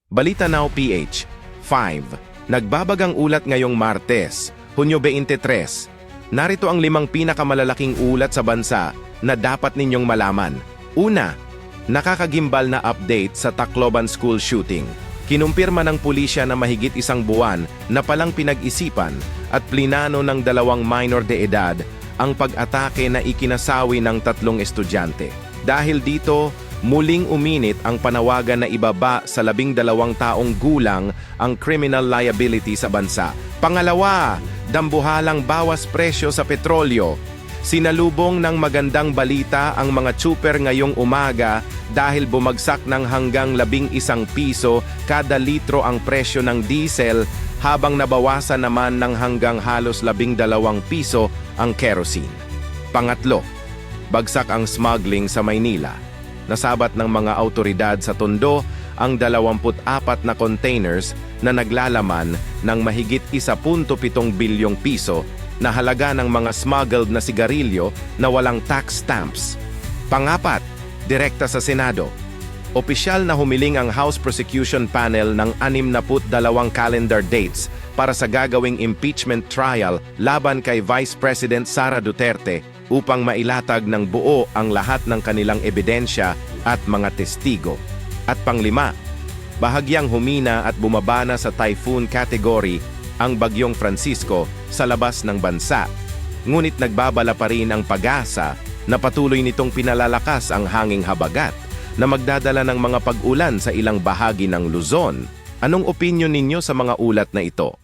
Balita Now PH 5. Nagbabagang ulat ngayong Martes, Hunyo 23. Narito ang 5 pinakamalalaking ulat sa bansa na dapat ninyong malaman. Una, nakakagimbal na update sa Tacloban school shooting. Kinumpirma ng pulisya na mahigit 1 buwan na palang pinag-isipan at plinano ng 2 minor de edad ang pag-atake na ikinasawi ng 3 estudyante. Dahil dito, muling uminit ang panawagan na ibaba sa 12 taong gulang ang criminal liability sa bansa. Pangalawa, dambuhalang bawas presyo sa petrolyo. Sinalubong ng magandang balita ang mga tsuper ngayong umaga dahil bumagsak ng hanggang 11 piso kada litro ang presyo ng diesel habang nabawasan naman ng hanggang halos 12 piso ang kerosene. Pangatlo, bagsak ang smuggling sa Maynila. Nasabat ng mga autoridad sa Tondo ang 24 na containers na naglalaman ng mahigit 1.7 bilyong piso na halaga ng mga smuggled na sigarilyo na walang tax stamps. Pangapat, direkta sa Senado. Opisyal na humiling ang House Prosecution Panel ng 62 calendar dates para sa gagawing impeachment trial laban kay Vice President Sara Duterte upang mailatag ng buo ang lahat ng kanilang ebidensya at mga testigo. At panglima, bahagyang humina at bumaba na sa typhoon category ang Bagyong Francisco sa labas ng bansa. Ngunit nagbabala pa rin ang pag-asa na patuloy nitong pinalalakas ang hanging habagat na magdadala ng mga pag-ulan sa ilang bahagi ng Luzon. Anong opinyon ninyo sa mga ulat na ito?